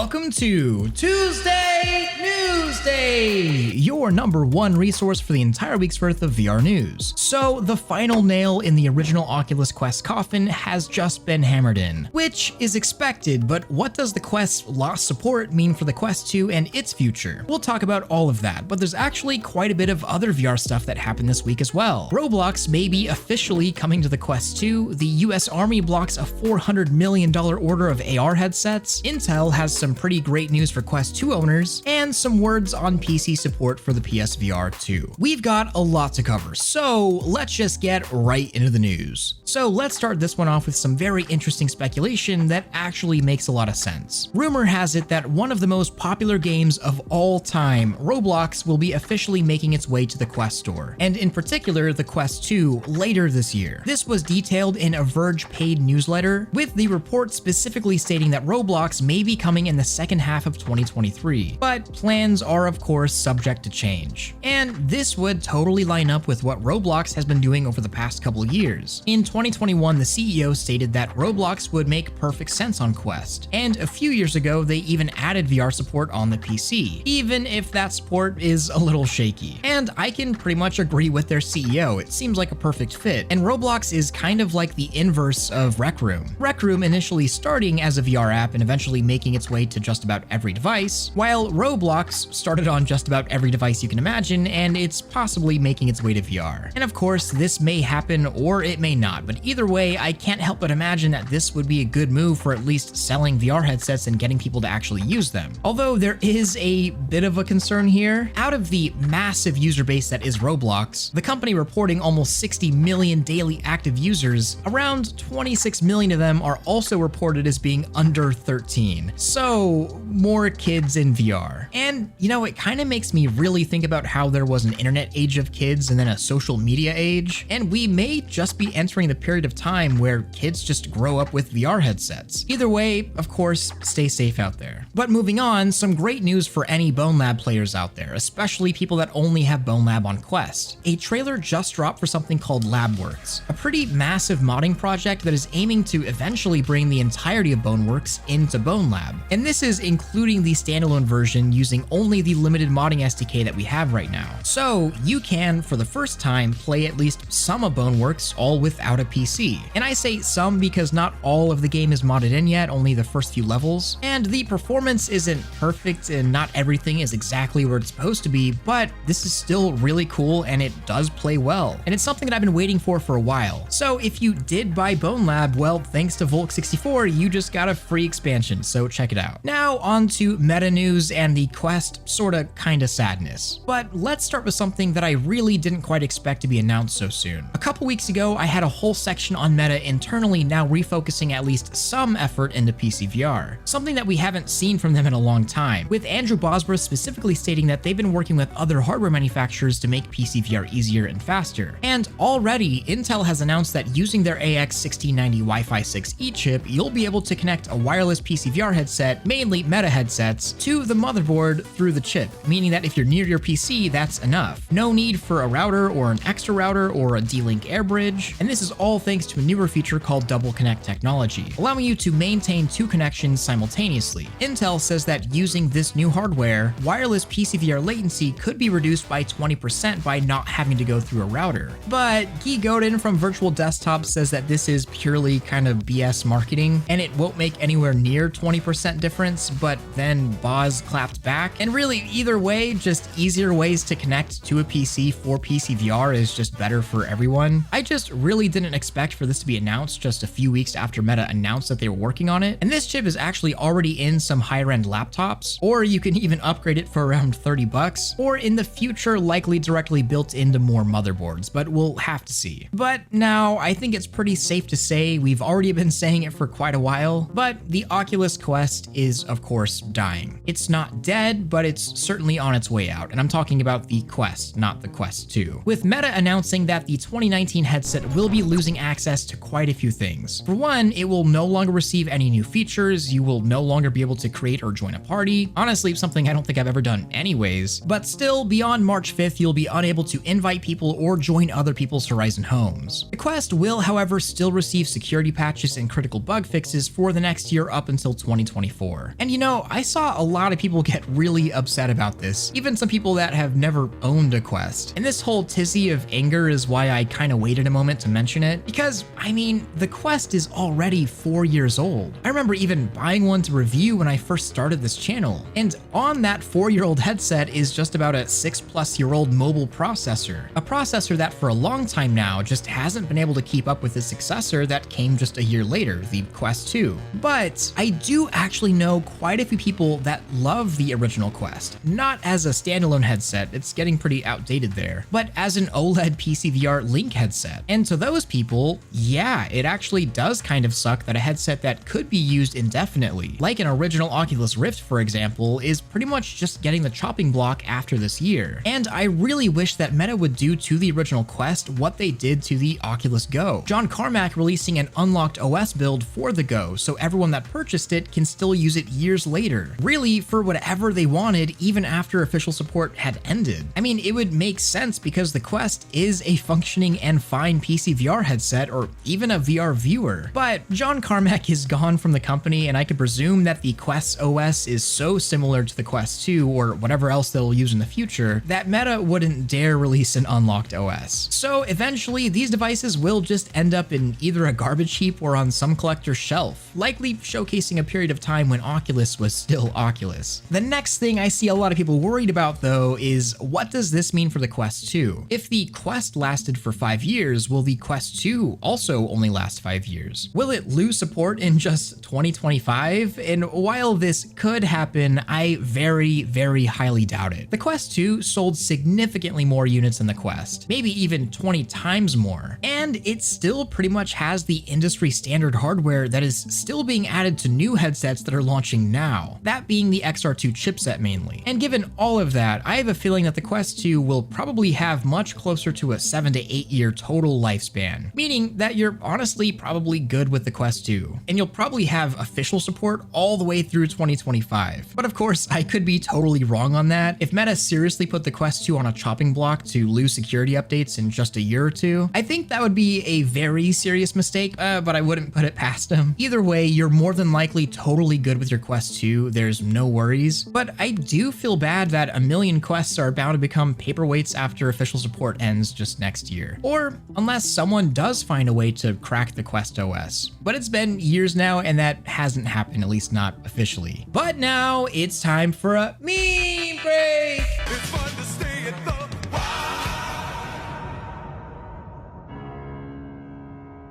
welcome to Tuesday Newsday, your #1 resource for the entire week's worth of VR news. So the final nail in the original Oculus Quest coffin has just been hammered in, which is expected, but what does the Quest's lost support mean for the Quest 2 and its future? We'll talk about all of that, but there's actually quite a bit of other VR stuff that happened this week as well. Roblox may be officially coming to the Quest 2, the US Army blocks a $400 million order of AR headsets, Intel has some pretty great news for Quest 2 owners, and some words on PC support for the PSVR 2. We've got a lot to cover, so let's just get right into the news. So let's start this one off with some very interesting speculation that actually makes a lot of sense. Rumor has it that one of the most popular games of all time, Roblox, will be officially making its way to the Quest store, and in particular the Quest 2 later this year. This was detailed in a Verge paid newsletter, with the report specifically stating that Roblox may be coming in the second half of 2023, but plans are of course subject to change. And this would totally line up with what Roblox has been doing over the past couple years. In 2021, the CEO stated that Roblox would make perfect sense on Quest, and a few years ago they even added VR support on the PC, even if that support is a little shaky. And I can pretty much agree with their CEO, it seems like a perfect fit, and Roblox is kind of like the inverse of Rec Room. Rec Room initially starting as a VR app and eventually making its way to just about every device, while Roblox started on just about every device you can imagine, and it's possibly making its way to VR. And of course, this may happen or it may not, but either way, I can't help but imagine that this would be a good move for at least selling VR headsets and getting people to actually use them. Although there is a bit of a concern here. Out of the massive user base that is Roblox, the company reporting almost 60 million daily active users, around 26 million of them are also reported as being under 13. So more kids in VR. And you know, it kind of makes me really think about how there was an internet age of kids and then a social media age, and we may just be entering the period of time where kids just grow up with VR headsets. Either way, of course, stay safe out there. But moving on, some great news for any Bonelab players out there, especially people that only have Bonelab on Quest. A trailer just dropped for something called Labworks, a pretty massive modding project that is aiming to eventually bring the entirety of Boneworks into Bonelab. And this is including the standalone version using only the limited modding SDK that we have right now. So you can, for the first time, play at least some of Boneworks all without a PC. And I say some because not all of the game is modded in yet, only the first few levels. And the performance isn't perfect and not everything is exactly where it's supposed to be, but this is still really cool and it does play well. And it's something that I've been waiting for a while. So if you did buy Bonelab, well, thanks to Volk64, you just got a free expansion, so check it out. Now on to meta news and the Quest sorta kinda sadness. But let's start with something that I really didn't quite expect to be announced so soon. A couple weeks ago, I had a whole section on Meta internally now refocusing at least some effort into PCVR, something that we haven't seen from them in a long time, with Andrew Bosworth specifically stating that they've been working with other hardware manufacturers to make PCVR easier and faster. And already, Intel has announced that using their AX1690 Wi-Fi 6E chip, you'll be able to connect a wireless PCVR headset, mainly Meta headsets, to the motherboard through the chip, meaning that if you're near your PC, that's enough. No need for a router or an extra router or a D-Link Air bridge, and this is all thanks to a newer feature called Double Connect technology, allowing you to maintain two connections simultaneously. Intel says that using this new hardware, wireless PCVR latency could be reduced by 20% by not having to go through a router. But Guy Godin from Virtual Desktop says that this is purely kind of BS marketing, and it won't make anywhere near 20% difference, but then Boz clapped back. And really, either way, just easier ways to connect to a PC for PCVR is just better for everyone. I just really didn't expect for this to be announced just a few weeks after Meta announced that they were working on it. And this chip is actually already in some higher end laptops, or you can even upgrade it for around 30 bucks, or in the future likely directly built into more motherboards, but we'll have to see. But now I think it's pretty safe to say we've already been saying it for quite a while, but the Oculus Quest is of course dying. It's not dead, but it's certainly on its way out. out, and I'm talking about the Quest, not the Quest 2. With Meta announcing that the 2019 headset will be losing access to quite a few things. For one, it will no longer receive any new features, you will no longer be able to create or join a party, honestly something I don't think I've ever done anyways, but still beyond March 5th you'll be unable to invite people or join other people's Horizon homes. The Quest will however still receive security patches and critical bug fixes for the next year up until 2024. And you know, I saw a lot of people get really upset about this, even some people that have never owned a Quest. And this whole tizzy of anger is why I kind of waited a moment to mention it, because I mean, the Quest is already 4 years old. I remember even buying one to review when I first started this channel, and on that 4-year-old headset is just about a 6+-year-old mobile processor, a processor that for a long time now just hasn't been able to keep up with the successor that came just a year later, the Quest 2. But I do actually know quite a few people that love the original Quest, not as a standalone headset, it's getting pretty outdated there, but as an OLED PCVR Link headset. And to those people, yeah, it actually does kind of suck that a headset that could be used indefinitely, like an original Oculus Rift for example, is pretty much just getting the chopping block after this year. And I really wish that Meta would do to the original Quest what they did to the Oculus Go. John Carmack releasing an unlocked OS build for the Go, so everyone that purchased it can still use it years later, really for whatever they wanted even after official support had ended. I mean, it would make sense because the Quest is a functioning and fine PC VR headset or even a VR viewer, but John Carmack is gone from the company and I could presume that the Quest OS is so similar to the Quest 2 or whatever else they'll use in the future that Meta wouldn't dare release an unlocked OS. So eventually these devices will just end up in either a garbage heap or on some collector's shelf, likely showcasing a period of time when Oculus was still Oculus. The next thing I see a lot of people worried about though is what does this mean for the Quest 2? If the Quest lasted for 5 years, will the Quest 2 also only last 5 years? Will it lose support in just 2025? And while this could happen, I very highly doubt it. The Quest 2 sold significantly more units than the Quest, maybe even 20 times more, and it still pretty much has the industry standard hardware that is still being added to new headsets that are launching now, that being the XR2 chipset mainly. And given all of that, I have a feeling that the Quest 2 will probably have much closer to a 7 to 8 year total lifespan, meaning that you're honestly probably good with the Quest 2, and you'll probably have official support all the way through 2025. But of course, I could be totally wrong on that. If Meta seriously put the Quest 2 on a chopping block to lose security updates in just a year or two, I think that would be a very serious mistake, but I wouldn't put it past them. Either way, you're more than likely totally good with your Quest 2, there's no worries, but I do feel bad that a million Quests are bound to become paperweights after official support ends just next year. Or unless someone does find a way to crack the Quest OS. But it's been years now and that hasn't happened, at least not officially. But now it's time for a meme break! It's fun to stay at the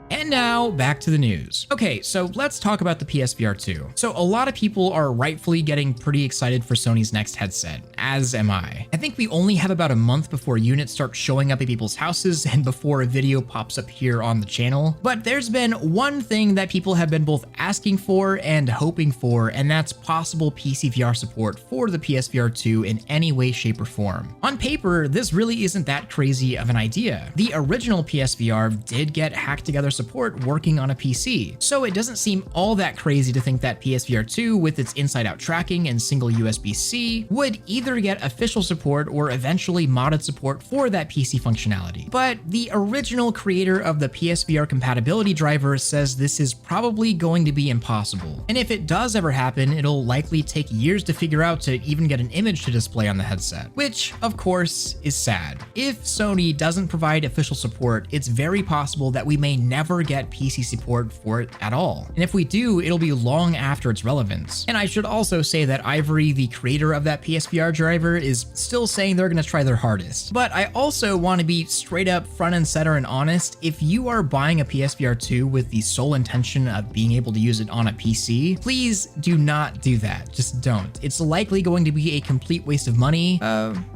And now back to the news. Okay, so let's talk about the PSVR 2. So a lot of people are rightfully getting pretty excited for Sony's next headset, as am I. I think we only have about a month before units start showing up at people's houses and before a video pops up here on the channel. But there's been one thing that people have been both asking for and hoping for, and that's possible PC VR support for the PSVR 2 in any way, shape, or form. On paper, this really isn't that crazy of an idea. The original PSVR did get hacked together support working on a PC, so it doesn't seem all that crazy to think that PSVR 2 with its inside-out tracking and single USB-C would either get official support or eventually modded support for that PC functionality. But the original creator of the PSVR compatibility driver says this is probably going to be impossible, and if it does ever happen, it'll likely take years to figure out to even get an image to display on the headset, which of course is sad. If Sony doesn't provide official support, it's very possible that we may never get PC support for it at all. And if we do, it'll be long after its relevance. And I should also say that Ivory, the creator of that PSVR driver, is still saying they're gonna try their hardest. But I also want to be straight up front and center and honest. If you are buying a PSVR 2 with the sole intention of being able to use it on a PC, please do not do that. Just don't. It's likely going to be a complete waste of money.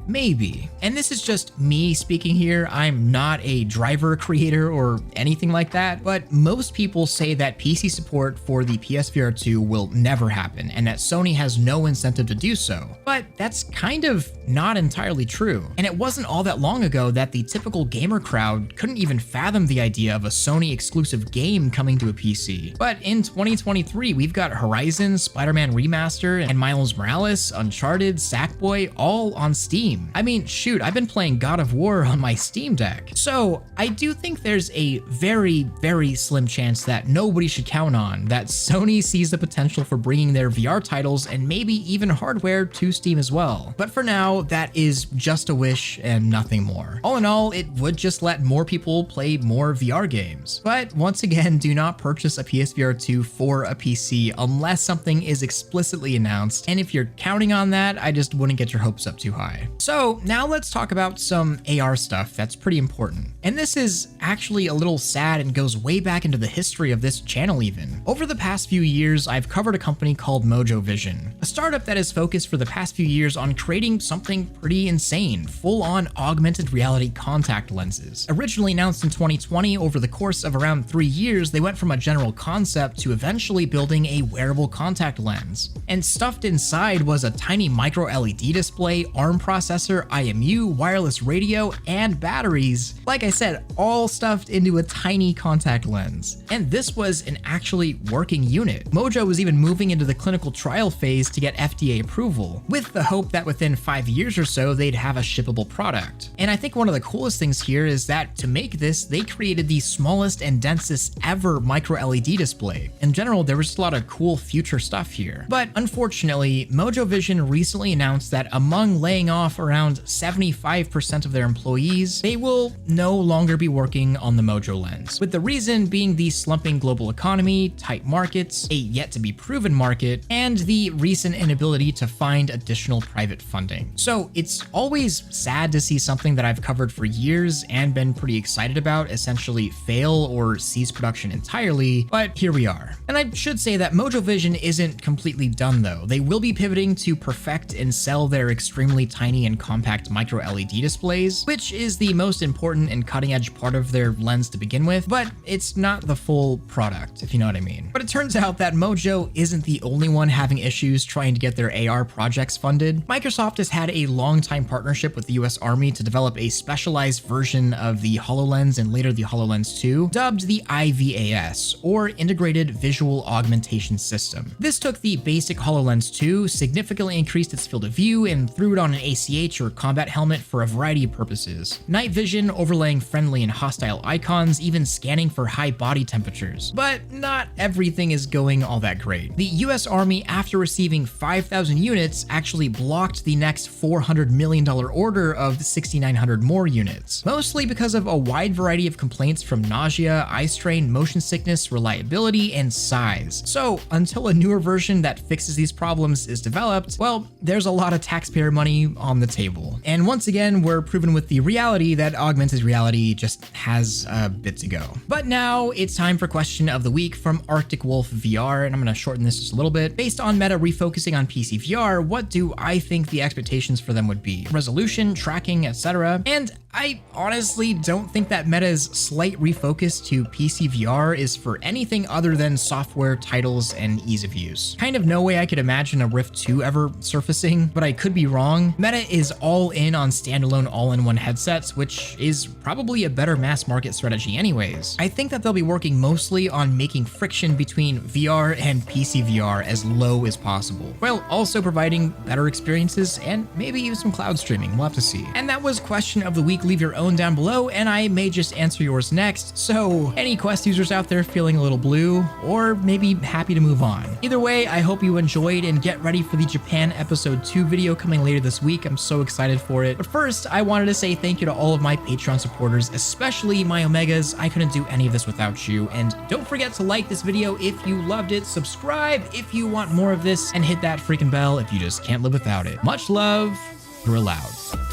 Maybe. And this is just me speaking here. I'm not a driver creator or anything like that. that, but most people say that PC support for the PSVR 2 will never happen and that Sony has no incentive to do so. But that's kind of not entirely true. And it wasn't all that long ago that the typical gamer crowd couldn't even fathom the idea of a Sony exclusive game coming to a PC. But in 2023, we've got Horizon, Spider-Man Remaster, and Miles Morales, Uncharted, Sackboy, all on Steam. I mean, shoot, I've been playing God of War on my Steam Deck. So I do think there's a very, very slim chance that nobody should count on that Sony sees the potential for bringing their VR titles and maybe even hardware to Steam as well. But for now, that is just a wish and nothing more. All in all, it would just let more people play more VR games. But once again, do not purchase a PSVR 2 for a PC unless something is explicitly announced. And if you're counting on that, I just wouldn't get your hopes up too high. So now let's talk about some AR stuff that's pretty important. And this is actually a little sad and goes way back into the history of this channel even. Over the past few years, I've covered a company called Mojo Vision, a startup that has focused for the past few years on creating something pretty insane, full-on augmented reality contact lenses. Originally announced in 2020, over the course of around 3 years, they went from a general concept to eventually building a wearable contact lens. And stuffed inside was a tiny micro LED display, ARM processor, IMU, wireless radio, and batteries. Like I said, all stuffed into a tiny contact lens. And this was an actually working unit. Mojo was even moving into the clinical trial phase to get FDA approval, with the hope that within 5 years or so, they'd have a shippable product. And I think one of the coolest things here is that to make this, they created the smallest and densest ever micro LED display. In general, there was just a lot of cool future stuff here. But unfortunately, Mojo Vision recently announced that among laying off around 75% of their employees, they will no longer be working on the Mojo lens, with the reason being the slumping global economy, tight markets, a yet to be proven market, and the recent inability to find additional private funding. So it's always sad to see something that I've covered for years and been pretty excited about essentially fail or cease production entirely, but here we are. And I should say that Mojo Vision isn't completely done though. They will be pivoting to perfect and sell their extremely tiny and compact micro LED displays, which is the most important and cutting edge part of their lens to begin with, but it's not the full product, if you know what I mean. But it turns out that Mojo isn't the only one having issues trying to get their AR projects funded. Microsoft has had a long-time partnership with the US Army to develop a specialized version of the HoloLens and later the HoloLens 2, dubbed the IVAS, or Integrated Visual Augmentation System. This took the basic HoloLens 2, significantly increased its field of view, and threw it on an ACH or combat helmet for a variety of purposes. Night vision, overlaying friendly and hostile icons, even scanning for high body temperatures. But not everything is going all that great. The US Army, after receiving 5,000 units, actually blocked the next $400 million order of 6,900 more units, mostly because of a wide variety of complaints from nausea, eye strain, motion sickness, reliability, and size. So until a newer version that fixes these problems is developed, well, there's a lot of taxpayer money on the table. And once again, we're proven with the reality that augmented reality just has a bit to go. But now it's time for question of the week from Arctic Wolf VR, and I'm gonna shorten this just a little bit. Based on Meta refocusing on PC VR, what do I think the expectations for them would be? Resolution, tracking, etc. And I honestly don't think that Meta's slight refocus to PC VR is for anything other than software, titles, and ease of use. Kind of no way I could imagine a Rift 2 ever surfacing, but I could be wrong. Meta is all in on standalone all-in-one headsets, which is probably a better mass market strategy anyways. I think that they'll be working mostly on making friction between VR and PC VR as low as possible, while also providing better experiences and maybe even some cloud streaming. We'll have to see. And that was question of the week. Leave your own down below and I may just answer yours next. So any Quest users out there feeling a little blue or maybe happy to move on. Either way, I hope you enjoyed and get ready for the Japan episode 2 video coming later this week. I'm so excited for it. But first, I wanted to say thank you to all of my Patreon supporters, especially my Omegas. I couldn't do any of this without you. And don't forget to like this video if you loved it, subscribe if you want more of this, and hit that freaking bell if you just can't live without it. Much love, ThrillSeeker.